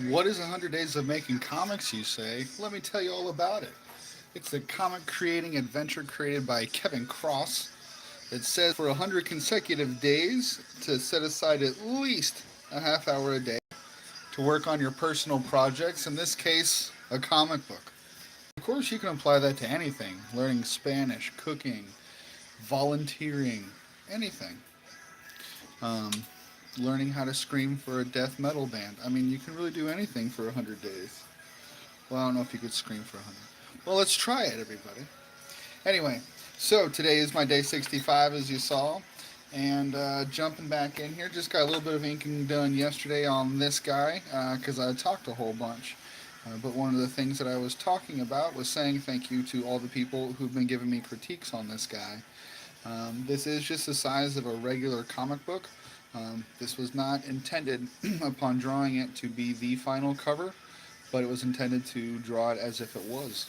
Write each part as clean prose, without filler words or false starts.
What is 100 Days of Making Comics, you say? Let me tell you all about it. It's a comic creating adventure created by Kevin Cross. It says for 100 consecutive days to set aside at least a half hour a day to work on your personal projects, in this case, a comic book. Of course, you can apply that to anything learning Spanish, cooking, volunteering, anything. Um, Learning how to scream for a death metal band. I mean, you can really do anything for 100 days. Well, I don't know if you could scream for 100. Well, let's try it, everybody. Anyway, so today is my day 65, as you saw. And jumping back in here, just got a little bit of inking done yesterday on this guy because I talked a whole bunch. But one of the things that I was talking about was saying thank you to all the people who've been giving me critiques on this guy. This is just the size of a regular comic book. This was not intended upon drawing it to be the final cover, but it was intended to draw it as if it was.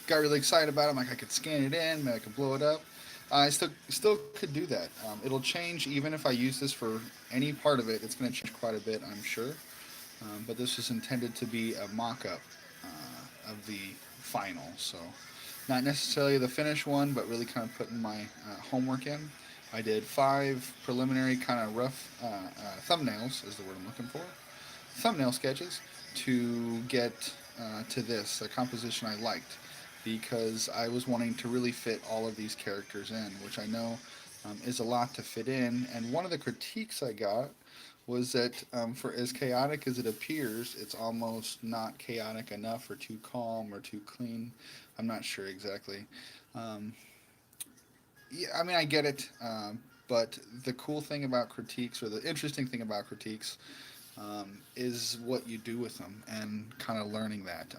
Got really excited about it. I'm like, I could scan it in, maybe I could blow it up. I still could do that. It'll change even if I use this for any part of it. It's going to change quite a bit, I'm sure. But this is intended to be a mock-up of the final. So not necessarily the finished one, but really kind of putting my homework in. I did 5 preliminary kind of rough thumbnails, is the word I'm looking for. Thumbnail sketches to get to this, a composition I liked, because I was wanting to really fit all of these characters in, which I know is a lot to fit in. And one of the critiques I got was that for as chaotic as it appears, it's almost not chaotic enough or too calm or too clean. I'm not sure exactly. Um, yeah, I mean, I get it, but the cool thing about critiques, or the interesting thing about critiques, is what you do with them and kind of learning that.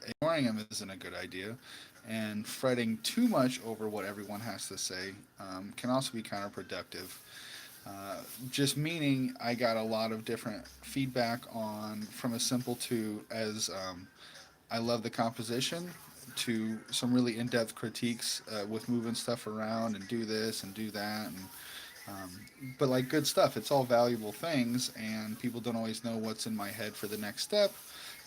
Ignoring them isn't a good idea, and fretting too much over what everyone has to say can also be counterproductive. Just meaning, I got a lot of different feedback on from as simple to as I love the composition to some really in-depth critiques with moving stuff around and do this and do that and but like good stuff. It's all valuable things, and people don't always know what's in my head for the next step,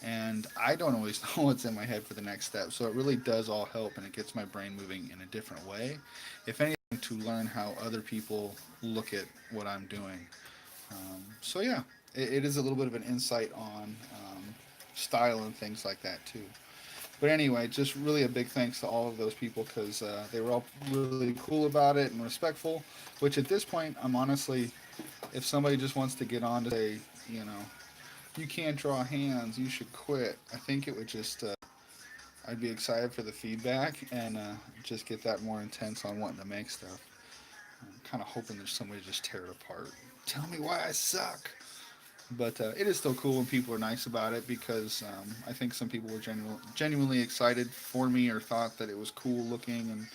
and I don't always know what's in my head for the next step. So it really does all help, and it gets my brain moving in a different way. If anything, to learn how other people look at what I'm doing. So yeah, it is a little bit of an insight on style and things like that too. But anyway, just really a big thanks to all of those people because they were all really cool about it and respectful. Which at this point, I'm honestly, if somebody just wants to get on to say, you know, you can't draw hands, you should quit. I think it would just, I'd be excited for the feedback and just get that more intense on wanting to make stuff. I'm kind of hoping there's somebody to just tear it apart. Tell me why I suck. But it is still cool when people are nice about it because I think some people were genuinely excited for me or thought that it was cool looking. And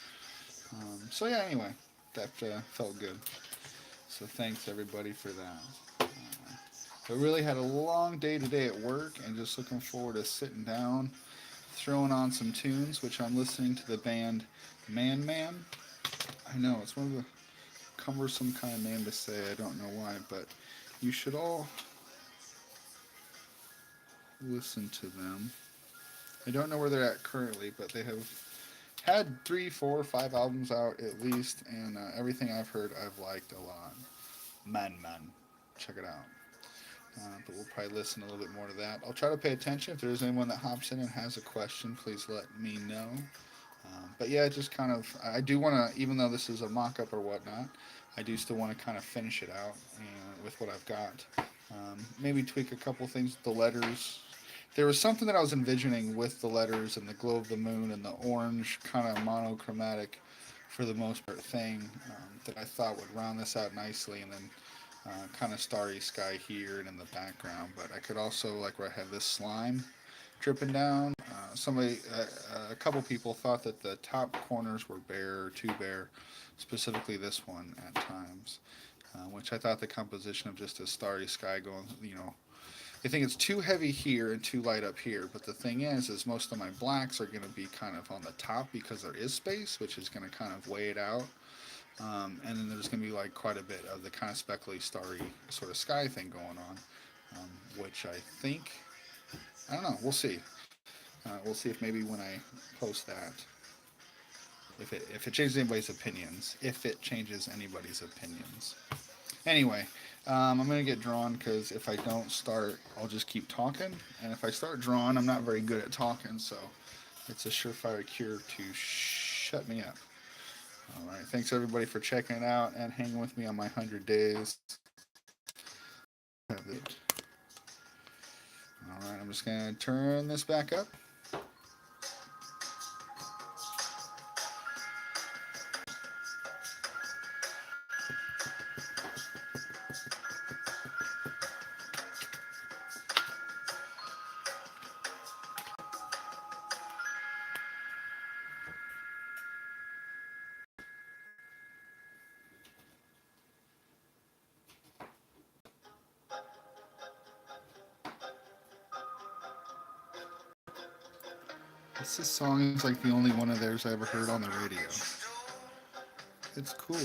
so, yeah, anyway, that felt good. So, thanks everybody for that. I really had a long day today at work and just looking forward to sitting down, throwing on some tunes, which I'm listening to the band Man Man. I know, it's one of the cumbersome kind of name to say, I don't know why, but you should all listen to them. I don't know where they're at currently, but they have had 3, 4, 5 albums out at least, and everything I've heard I've liked a lot. Man Man, check it out. But we'll probably listen a little bit more to that. I'll try to pay attention. If there's anyone that hops in and has a question, please let me know. But yeah, just kind of, I do want to, even though this is a mock up or whatnot, I do still want to kind of finish it out with what I've got. Maybe tweak a couple things with the letters. There was something that I was envisioning with the letters and the glow of the moon and the orange kind of monochromatic, for the most part, thing that I thought would round this out nicely, and then kind of starry sky here and in the background. But I could also, like where I have this slime dripping down, a couple people thought that the top corners were bare or too bare, specifically this one at times, which I thought the composition of just a starry sky going, I think it's too heavy here and too light up here. But the thing is most of my blacks are going to be kind of on the top because there is space, which is going to kind of weigh it out. And then there's going to be like quite a bit of the kind of speckly, starry sort of sky thing going on. which I think, I don't know, we'll see. We'll see if maybe when I post that, if it changes anybody's opinions, if it changes anybody's opinions. Anyway, I'm gonna get drawn because if I don't start, I'll just keep talking, and if I start drawing, I'm not very good at talking, so it's a surefire cure to shut me up. All right, thanks everybody for checking it out and hanging with me on my 100 days. Have it. All right, I'm just gonna turn this back up. This song is like the only one of theirs I ever heard on the radio. It's cool.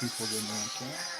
People didn't like that.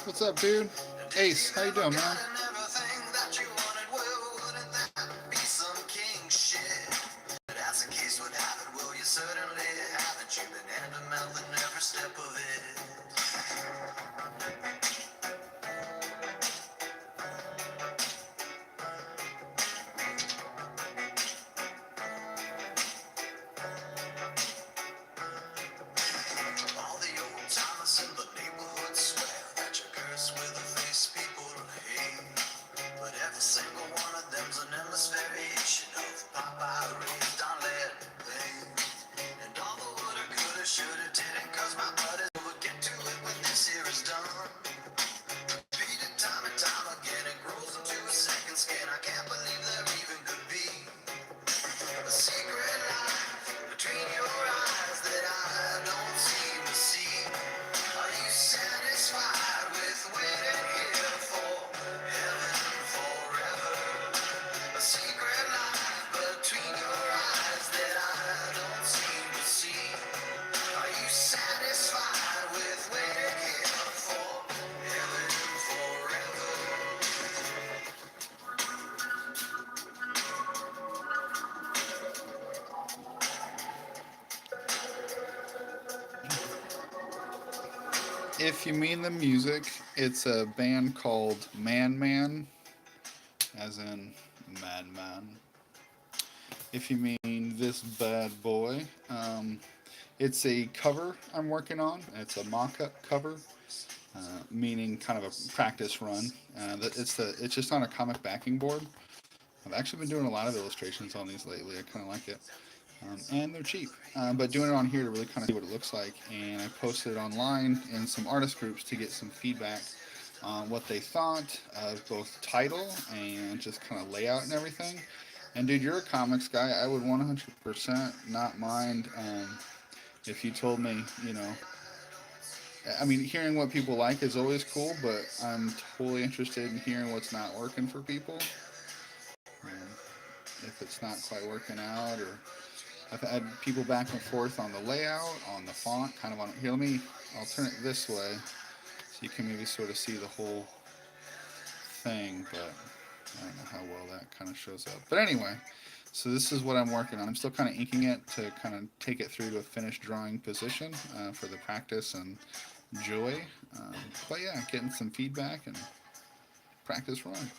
What's up, dude? Ace, how you doing, man? If you mean the music, it's a band called Man Man, as in Madman. If you mean this bad boy, it's a cover I'm working on. It's a mock-up cover, meaning kind of a practice run. It's just on a comic backing board. I've actually been doing a lot of illustrations on these lately. I kind of like it. And they're cheap. But doing it on here to really kind of see what it looks like. And I posted it online in some artist groups to get some feedback on what they thought of both title and just kind of layout and everything. And dude, you're a comics guy. I would 100% not mind if you told me, I mean, hearing what people like is always cool, but I'm totally interested in hearing what's not working for people. Um, if it's not quite working out, or I've had people back and forth on the layout, on the font, kind of on here. I'll turn it this way so you can maybe sort of see the whole thing, but I don't know how well that kind of shows up. But anyway, so this is what I'm working on. I'm still kind of inking it to kind of take it through to a finished drawing position for the practice and joy. But yeah, getting some feedback and practice run.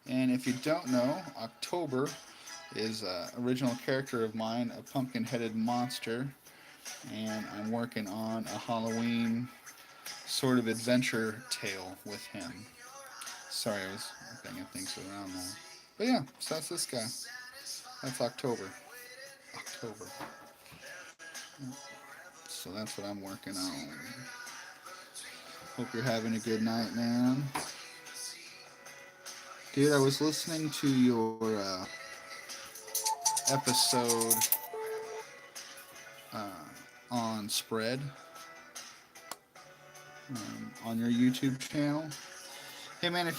And if you don't know, October is an original character of mine, a pumpkin-headed monster, and I'm working on a Halloween sort of adventure tale with him. Sorry, I was banging things around there. But yeah, so that's this guy. That's October. October. So that's what I'm working on. Hope you're having a good night, man. Dude, I was listening to your episode on Spread on your YouTube channel. Hey man,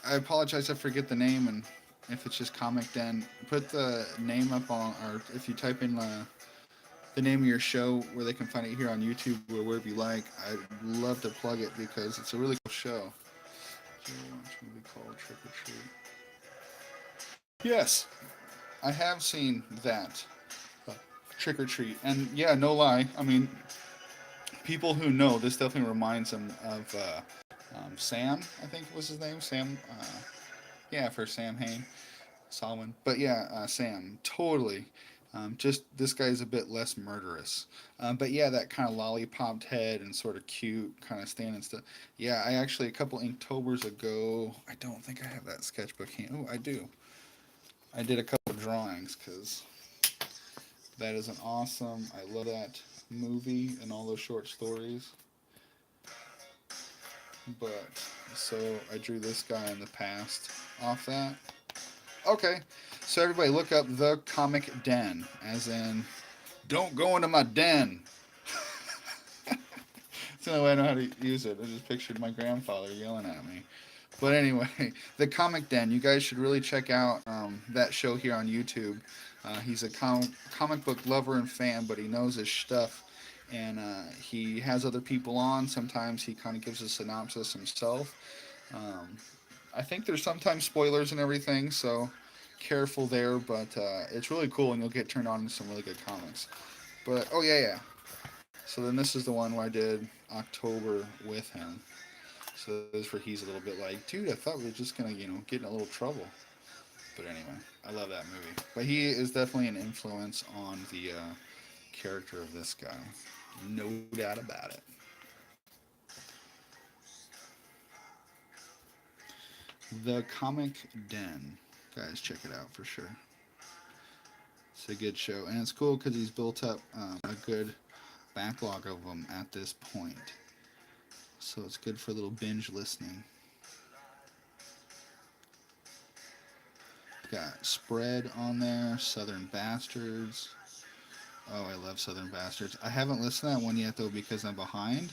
I apologize, I forget the name, and if it's just Comic Den, put the name up on, or if you type in the name of your show where they can find it here on YouTube or wherever you like, I'd love to plug it because it's a really cool show. Movie called Trick or Treat. Yes, I have seen that Trick or Treat, and yeah, no lie. I mean, people who know this definitely reminds them of Sam. I think was his name. Sam. Yeah, for Sam Hain, Solomon. But yeah, Sam. Totally. Just this guy's a bit less murderous. But yeah, that kind of lollipopped head and sort of cute, kind of standing stuff. Yeah, I actually a couple Inktober's ago. I don't think I have that sketchbook here. Oh, I do. I did a couple drawings because that is an awesome. I love that movie and all those short stories. But so I drew this guy in the past off that. Okay, so everybody look up The Comic Den, as in, don't go into my den. That's the only way I know how to use it. I just pictured my grandfather yelling at me. But anyway, The Comic Den, you guys should really check out that show here on YouTube. He's a comic book lover and fan, but he knows his stuff. and he has other people on. Sometimes he kind of gives a synopsis himself. Um, I think there's sometimes spoilers and everything, so careful there. But it's really cool, and you'll get turned on to some really good comics. But oh yeah, yeah. So then this is the one where I did October with him. So this is where he's a little bit like, dude, I thought we were just gonna, get in a little trouble. But anyway, I love that movie. But he is definitely an influence on the character of this guy. No doubt about it. The Comic Den. Guys, check it out for sure. It's a good show. And it's cool because he's built up a good backlog of them at this point. So it's good for a little binge listening. Got Spread on there, Southern Bastards. Oh, I love Southern Bastards. I haven't listened to that one yet though because I'm behind,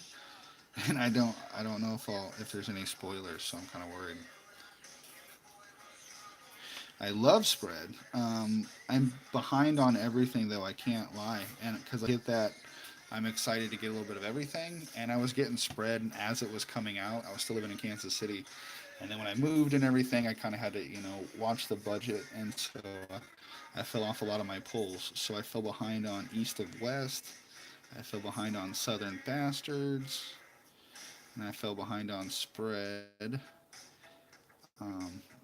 and I don't know if there's any spoilers, so I'm kind of worried. I love Spread. I'm behind on everything though. I can't lie, and because I get that, I'm excited to get a little bit of everything. And I was getting Spread as it was coming out. I was still living in Kansas City, and then when I moved and everything, I kind of had to watch the budget, and so I fell off a lot of my pulls. So I fell behind on East of West. I fell behind on Southern Bastards, and I fell behind on Spread.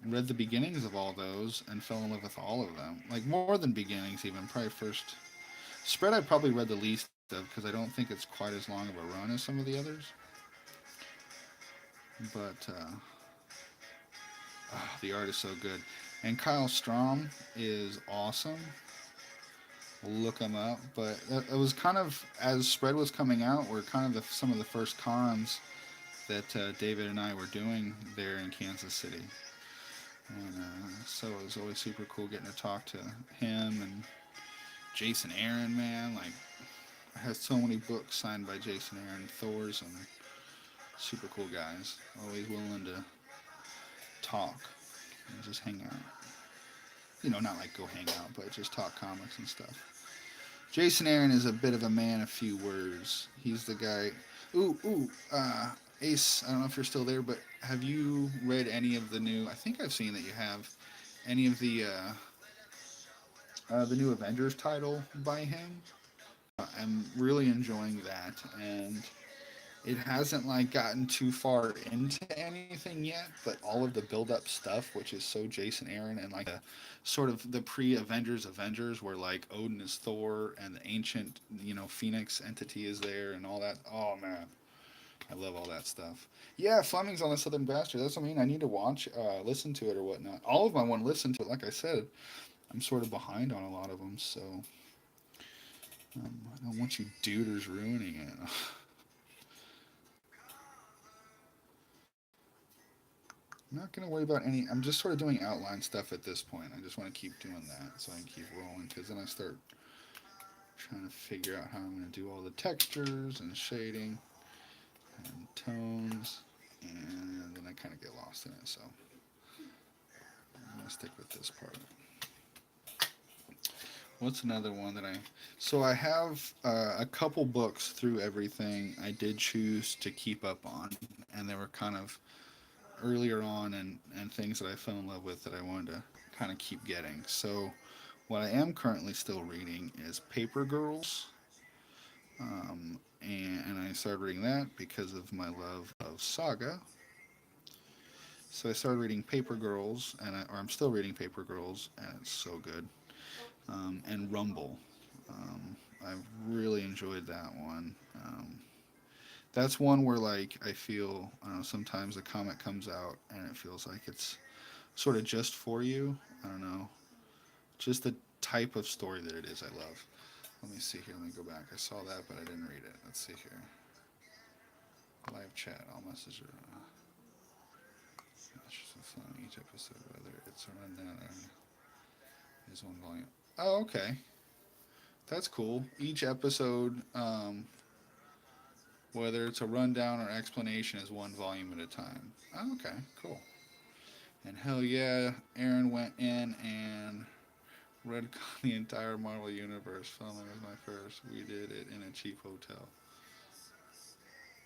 Read the beginnings of all those and fell in love with all of them. Like more than beginnings, even probably first. Spread I probably read the least of because I don't think it's quite as long of a run as some of the others. But the art is so good, and Kyle Strom is awesome. Look him up. But it was kind of as Spread was coming out, were kind of some of the first cons that David and I were doing there in Kansas City. And so it was always super cool getting to talk to him and Jason Aaron, man. Like, I had so many books signed by Jason Aaron, Thor's, and super cool guys. Always willing to talk and just hang out. Not like go hang out, but just talk comics and stuff. Jason Aaron is a bit of a man of few words. He's the guy. Ace, I don't know if you're still there, but have you read any of the new? I think I've seen that you have any of the new Avengers title by him. I'm really enjoying that, and it hasn't like gotten too far into anything yet, but all of the build-up stuff, which is so Jason Aaron, and like the sort of the pre-Avengers, where like Odin is Thor and the ancient Phoenix entity is there and all that. Oh man, I love all that stuff. Yeah, Fleming's on the Southern Bastard. That's what I mean. I need to watch, listen to it or whatnot. All of them I want to listen to it. Like I said, I'm sort of behind on a lot of them, so I don't want you duders ruining it. I'm not going to worry about any. I'm just sort of doing outline stuff at this point. I just want to keep doing that so I can keep rolling, because then I start trying to figure out how I'm going to do all the textures and shading and tones, and then I kind of get lost in it. So I'm going to stick with this part. What's another one that So I have a couple books through everything I did choose to keep up on, and they were kind of earlier on and things that I fell in love with that I wanted to kind of keep getting. So what I am currently still reading is Paper Girls, and I started reading that because of my love of Saga. So I started reading Paper Girls, or I'm still reading Paper Girls, and it's so good. And Rumble. I've really enjoyed that one. That's one where like I feel sometimes a comic comes out and it feels like it's sort of just for you. I don't know, just the type of story that it is. I love. Let me see here. Let me go back. I saw that, but I didn't read it. Let's see here. Live chat. I'll message her. Each episode, whether it's a rundown or is one volume. Oh, okay. That's cool. Each episode, whether it's a rundown or explanation, is one volume at a time. Oh, okay, cool. And hell yeah, Aaron went in and Read the entire Marvel Universe. Filming was my first. We did it in a cheap hotel.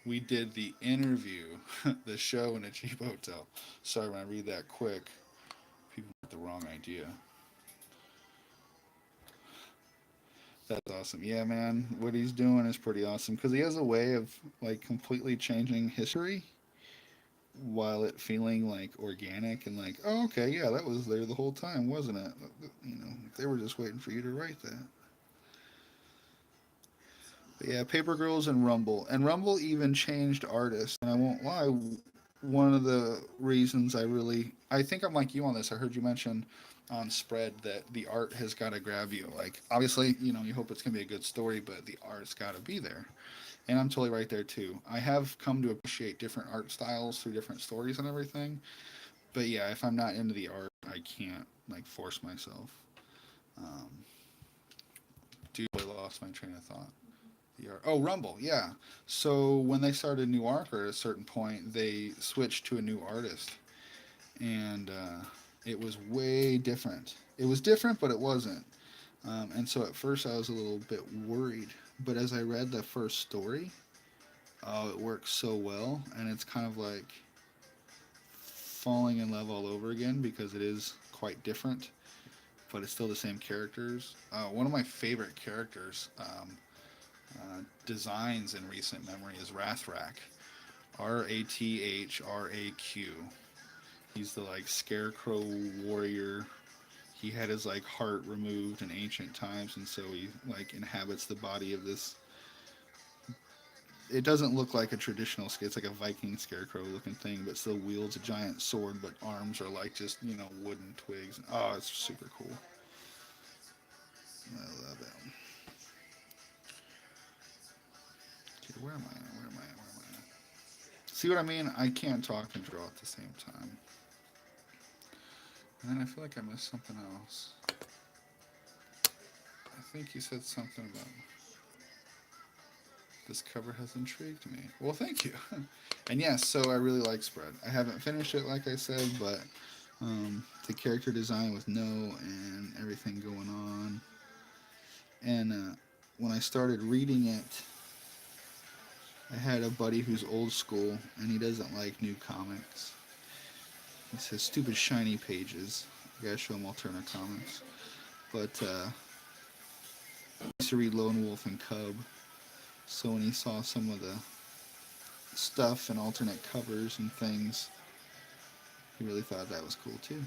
We did the interview, the show in a cheap hotel. Sorry when I read that quick. People get the wrong idea. That's awesome. Yeah, man. What he's doing is pretty awesome because he has a way of like completely changing history while it feeling like organic and like, oh, okay, yeah, that was there the whole time, wasn't it? You know, they were just waiting for you to write that. But yeah, Paper Girls and Rumble even changed artists. And I won't lie, one of the reasons I think I'm like you on this. I heard you mention on Spread that the art has got to grab you. Like, obviously, you know, you hope it's gonna be a good story, but the art's got to be there. And I'm totally right there too. I have come to appreciate different art styles through different stories and everything. But yeah, if I'm not into the art, I can't like force myself. Um, Dude, I lost my train of thought. Oh, Rumble, yeah. So when they started New Arc, at a certain point, they switched to a new artist, and it was way different. It was different, but it wasn't. And so at first I was a little bit worried, but as I read the first story, oh, it works so well, and it's kind of like falling in love all over again because it is quite different, but it's still the same characters. One of my favorite characters designs in recent memory is Rathrak. Rathraq. He's the like scarecrow warrior. He had his like heart removed in ancient times, and so he like inhabits the body of this. It doesn't look like a traditional. It's like a Viking scarecrow looking thing, but still wields a giant sword. But arms are like just wooden twigs. Oh, it's super cool. I love it. Okay, where am I? Where am I? Where am I? See what I mean? I can't talk and draw at the same time. And then I feel like I missed something else. I think you said something about this cover has intrigued me. Well, thank you. And yes, so I really like Spread. I haven't finished it, like I said, but the character design with No and everything going on. And when I started reading it, I had a buddy who's old school, and he doesn't like new comics. He says stupid shiny pages. I gotta show him alternate comics. But I used to read Lone Wolf and Cub, so when he saw some of the stuff and alternate covers and things, he really thought that was cool too.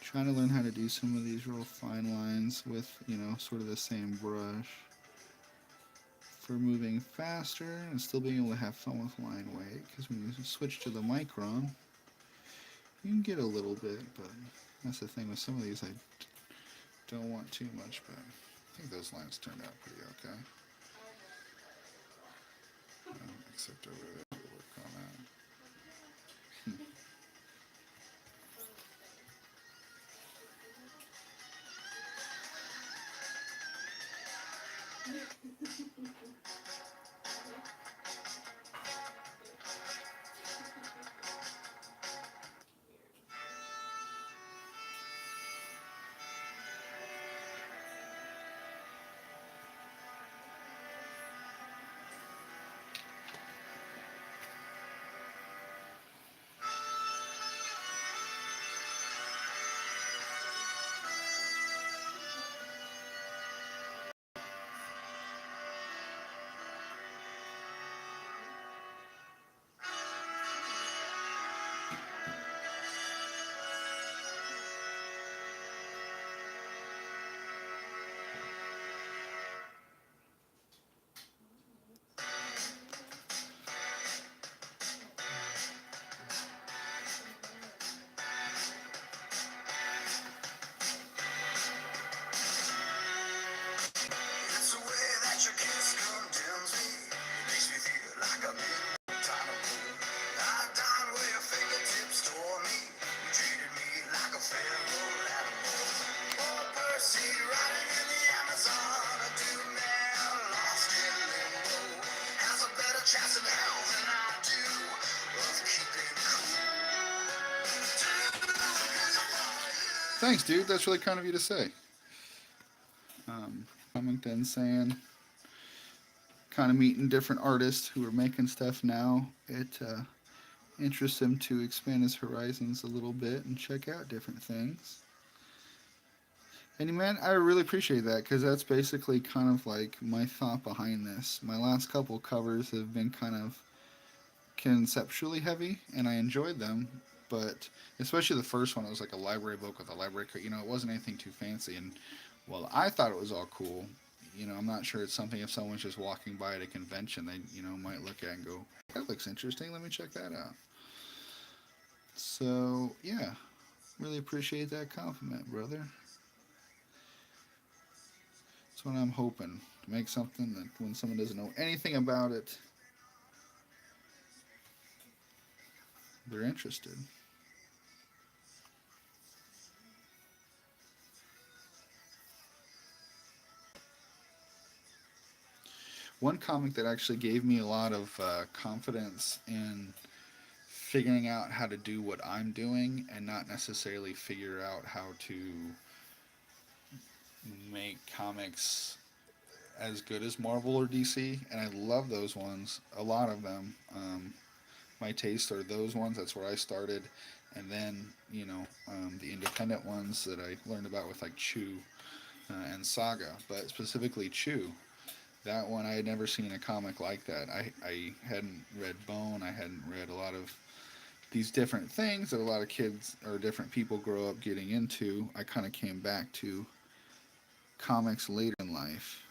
Trying to learn how to do some of these real fine lines with, sort of the same brush for moving faster and still being able to have fun with line weight, because when you switch to the micron, you can get a little bit, but that's the thing with some of these. I don't want too much, but I think those lines turned out pretty okay. Except over there, we'll work on that. Thanks, dude. That's really kind of you to say. Comington saying, kind of meeting different artists who are making stuff now. It interests him to expand his horizons a little bit and check out different things. And man, I really appreciate that because that's basically kind of like my thought behind this. My last couple covers have been kind of conceptually heavy, and I enjoyed them. But especially the first one, it was like a library book with a library card. It wasn't anything too fancy. And well, I thought it was all cool. I'm not sure it's something if someone's just walking by at a convention, they might look at and go, "That looks interesting. Let me check that out." So yeah, really appreciate that compliment, brother. That's what I'm hoping, to make something that when someone doesn't know anything about it, they're interested. One comic that actually gave me a lot of confidence in figuring out how to do what I'm doing and not necessarily figure out how to make comics as good as Marvel or DC. And I love those ones, a lot of them. My tastes are those ones. That's where I started. And then, the independent ones that I learned about with like Chew and Saga, but specifically Chew. That one I had never seen a comic like that. I hadn't read Bone. I hadn't read a lot of these different things that a lot of kids or different people grow up getting into. I kind of came back to comics later in life,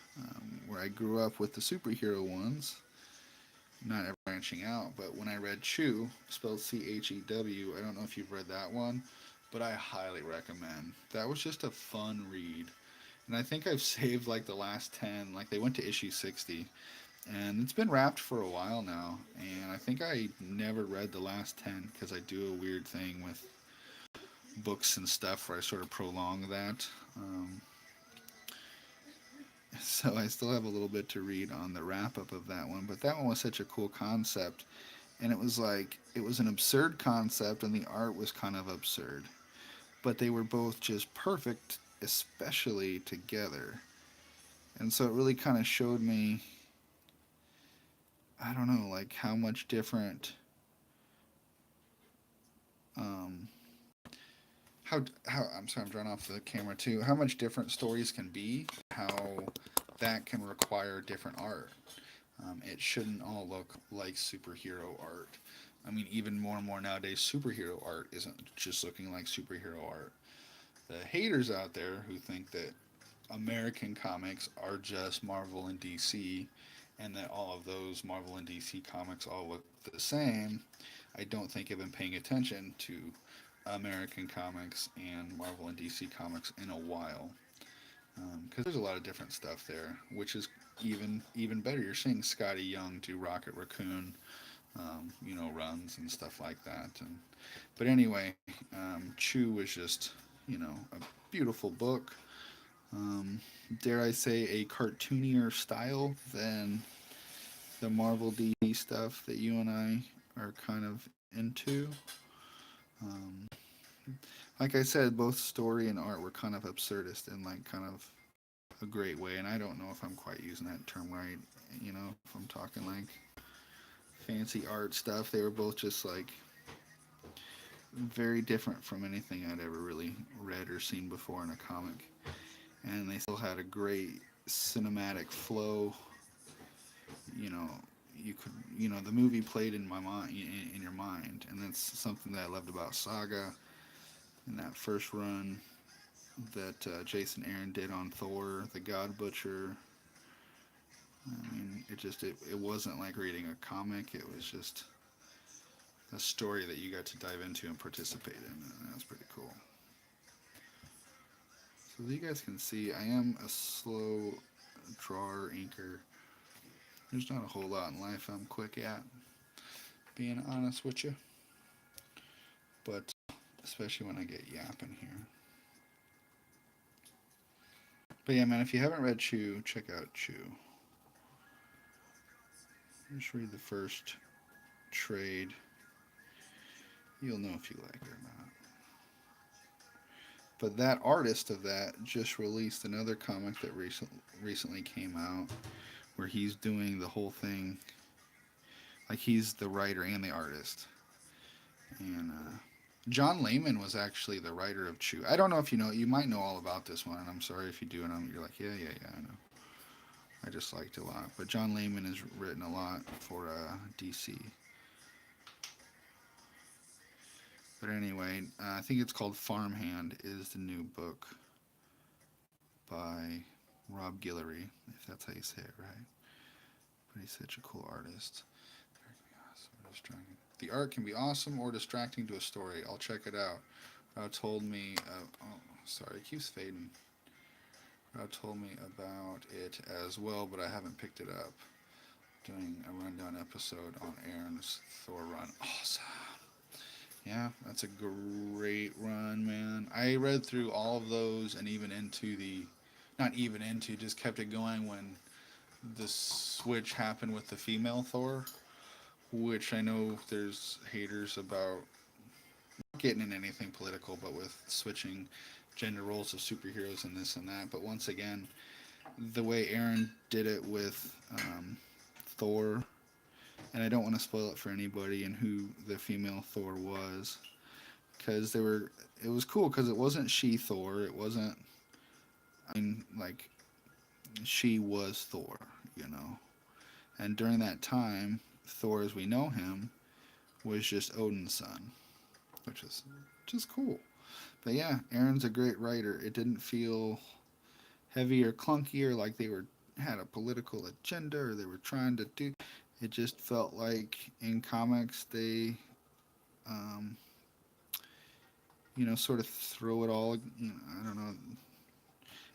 where I grew up with the superhero ones, not ever branching out. But when I read Chew, spelled Chew, I don't know if you've read that one, but I highly recommend. That was just a fun read. And I think I've saved like the last 10, like they went to issue 60, and it's been wrapped for a while now. And I think I never read the last 10 because I do a weird thing with books and stuff where I sort of prolong that. So I still have a little bit to read on the wrap up of that one. But that one was such a cool concept. And it was like, it was an absurd concept, and the art was kind of absurd. But they were both just perfect, especially together. And so it really kind of showed me, I don't know, like how much different, um, how I'm sorry, I'm drawing off the camera too. How much different stories can be, how that can require different art. It shouldn't all look like superhero art. I mean, even more and more nowadays, superhero art isn't just looking like superhero art. The haters out there who think that American comics are just Marvel and DC, and that all of those Marvel and DC comics all look the same, I don't think have been paying attention to American comics and Marvel and DC comics in a while. Because there's a lot of different stuff there, which is even better. You're seeing Scotty Young do Rocket Raccoon, runs and stuff like that. But anyway, Chew was just, a beautiful book. Um, dare I say, a cartoonier style than the Marvel DC stuff that you and I are kind of into. Um, like I said, both story and art were kind of absurdist in like kind of a great way, and I don't know if I'm quite using that term right. If I'm talking like fancy art stuff, they were both just like very different from anything I'd ever really read or seen before in a comic. And they still had a great cinematic flow. You know, you could, the movie played in my mind, in your mind, and that's something that I loved about Saga in that first run that Jason Aaron did on Thor, the God Butcher. I mean, it wasn't like reading a comic. It was just a story that you got to dive into and participate in, and that was pretty cool. So as you guys can see, I am a slow drawer, inker. There's not a whole lot in life I'm quick at, being honest with you. But especially when I get yapping here. But yeah, man, if you haven't read Chew, check out Chew. Just read the first trade. You'll know if you like it or not. But that artist of that just released another comic that recently came out where he's doing the whole thing. Like he's the writer and the artist. And John Layman was actually the writer of Chew. I don't know if you know. You might know all about this one, and I'm sorry if you do. And you're like, yeah, yeah, yeah, I know. I just liked it a lot. But John Layman has written a lot for DC. But anyway, I think it's called Farmhand is the new book by Rob Guillory, if that's how you say it right. But he's such a cool artist. The art can be awesome or distracting to a story. I'll check it out. Told me, oh, sorry, it keeps fading. Told me about it as well, but I haven't picked it up. Doing a rundown episode on Aaron's Thor run. Awesome. Yeah, that's a great run, man. I read through all of those and even into not even into, just kept it going when the switch happened with the female Thor, which I know there's haters about, not getting in anything political, but with switching gender roles of superheroes and this and that. But once again, the way Aaron did it with Thor, and I don't want to spoil it for anybody and who the female Thor was, because it was cool because it wasn't she Thor, it wasn't, I mean, like, she was Thor, you know. And during that time, Thor as we know him was just Odin's son, which is just cool. But yeah, Aaron's a great writer. It didn't feel heavy or clunky or like they had a political agenda or they were trying to do. It just felt like in comics they, um, sort of throw it all. I don't know,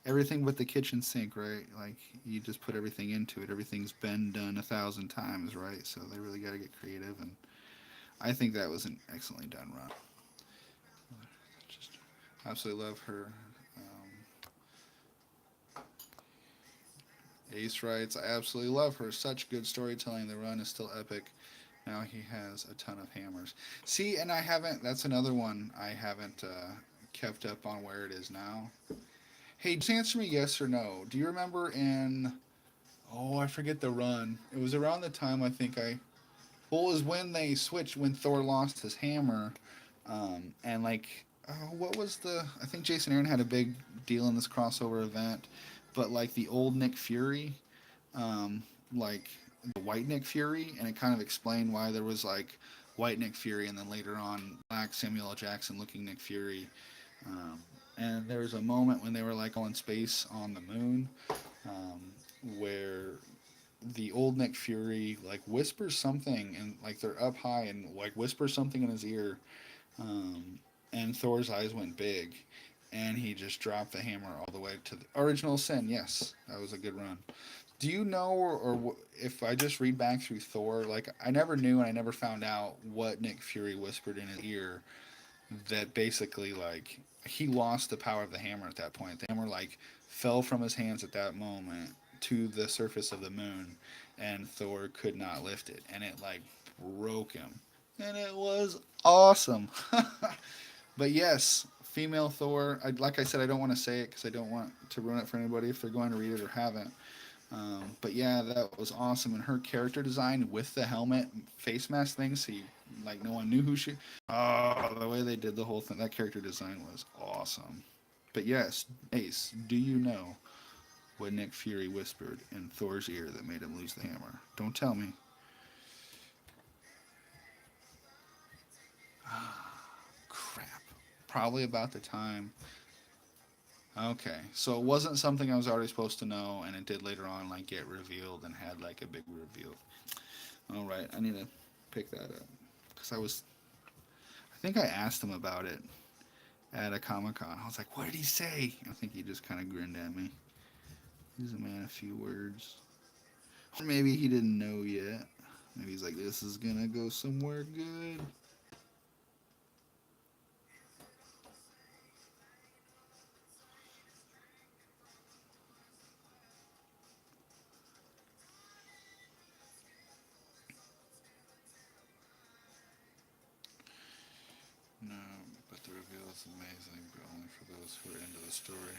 everything but the kitchen sink, right? Like you just put everything into it. Everything's been done 1,000 times, right? So they really got to get creative, and I think that was an excellently done run. Just absolutely love her. Ace writes, I absolutely love her. Such good storytelling. The run is still epic. Now he has a ton of hammers. See, and I haven't, that's another one I haven't kept up on where it is now. Hey, just answer me yes or no. Do you remember I forget the run. It was around the time it was when they switched, when Thor lost his hammer. And like, what was I think Jason Aaron had a big deal in this crossover event, but like the old Nick Fury, like the white Nick Fury, and it kind of explained why there was like white Nick Fury and then later on black Samuel L. Jackson looking Nick Fury. And there was a moment when they were like all in space on the moon, where the old Nick Fury like whispers something and like they're up high and like whispers something in his ear, and Thor's eyes went big, and he just dropped the hammer all the way to the original sin. Yes, that was a good run. Do you know, or if I just read back through Thor, like I never knew and I never found out what Nick Fury whispered in his ear that basically like he lost the power of the hammer at that point. The hammer like fell from his hands at that moment to the surface of the moon, and Thor could not lift it, and it like broke him, and it was awesome. But yes, female Thor. Like I said, I don't want to say it because I don't want to ruin it for anybody if they're going to read it or haven't. But yeah, that was awesome, and her character design with the helmet, face mask thing, so like no one knew who she. Oh, the way they did the whole thing, that character design was awesome. But yes, Ace, do you know what Nick Fury whispered in Thor's ear that made him lose the hammer? Don't tell me. Crap. Probably about the time. Okay, so it wasn't something I was already supposed to know, and it did later on like get revealed and had like a big reveal. All right, I need to pick that up because I think I asked him about it at a Comic-Con. I was like, what did he say? I think he just kind of grinned at me. He's a man of few words. Or maybe he didn't know yet. Maybe he's like, this is gonna go somewhere good. No, but the feels amazing, but only for those who are into the story.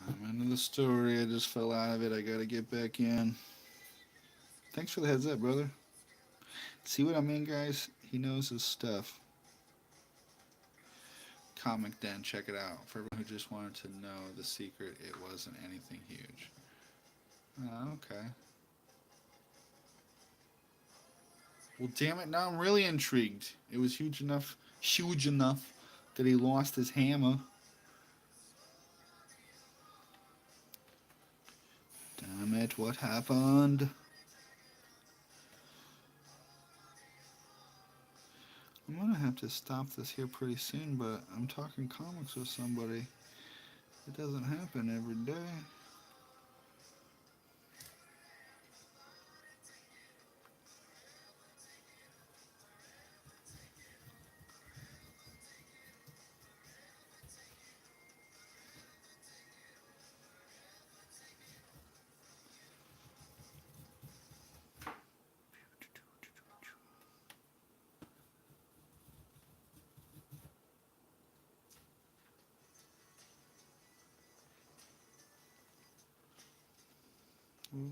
I'm into the story. I just fell out of it. I gotta get back in. Thanks for the heads up, brother. See what I mean, guys? He knows his stuff. Comic Den, check it out. For everyone who just wanted to know the secret, it wasn't anything huge. Okay. Well, damn it, now I'm really intrigued. It was huge enough that he lost his hammer. Damn it, what happened? I'm gonna have to stop this here pretty soon, but I'm talking comics with somebody. It doesn't happen every day. Ooh,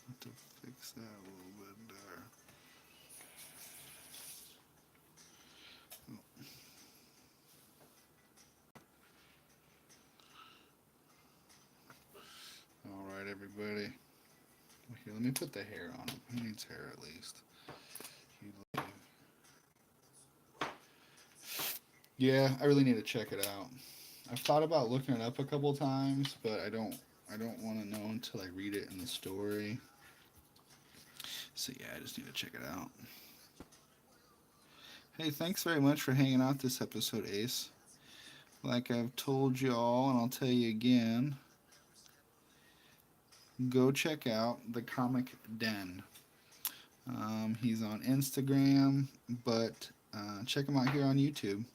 have to fix that a little bit there. All right, everybody. Here, let me put the hair on him. He needs hair at least. Yeah, I really need to check it out. I've thought about looking it up a couple times, but I don't want to know until I read it in the story. So yeah, I just need to check it out. Hey, thanks very much for hanging out this episode, Ace. Like I've told you all, and I'll tell you again, go check out the Comic Den. He's on Instagram, but check him out here on YouTube.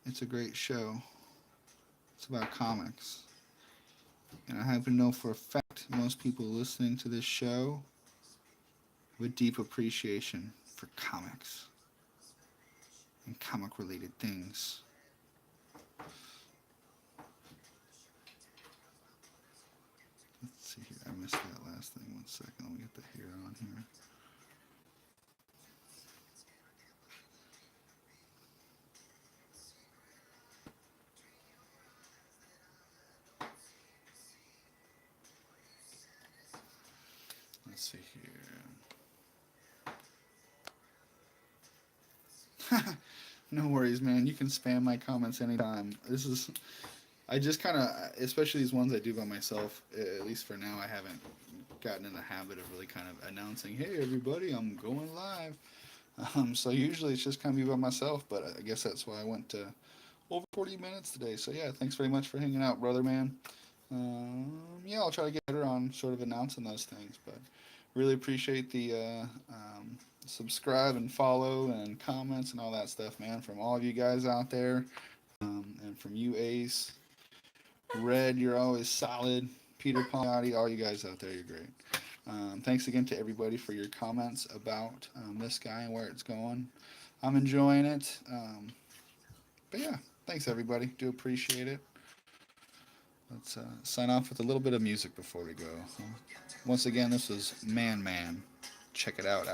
It's a great show. It's about comics. And I happen to know for a fact most people listening to this show with deep appreciation for comics and comic related things. Let's see here. I missed that last thing. 1 second. Let me get the hair on here. Let's see here. No worries, man. You can spam my comments anytime. I just kind of, especially these ones I do by myself, at least for now, I haven't gotten in the habit of really kind of announcing, hey, everybody, I'm going live. So usually it's just kind of me by myself, but I guess that's why I went to over 40 minutes today. So yeah, thanks very much for hanging out, brother, man. Yeah, I'll try to get better on sort of announcing those things, but really appreciate the subscribe and follow and comments and all that stuff, man, from all of you guys out there, and from you, Ace, Red, you're always solid, Peter Palmiotti, all you guys out there, you're great. Thanks again to everybody for your comments about this guy and where it's going. I'm enjoying it. But yeah, thanks everybody. Do appreciate it. Let's sign off with a little bit of music before we go. Once again, this was Man Man. Check it out.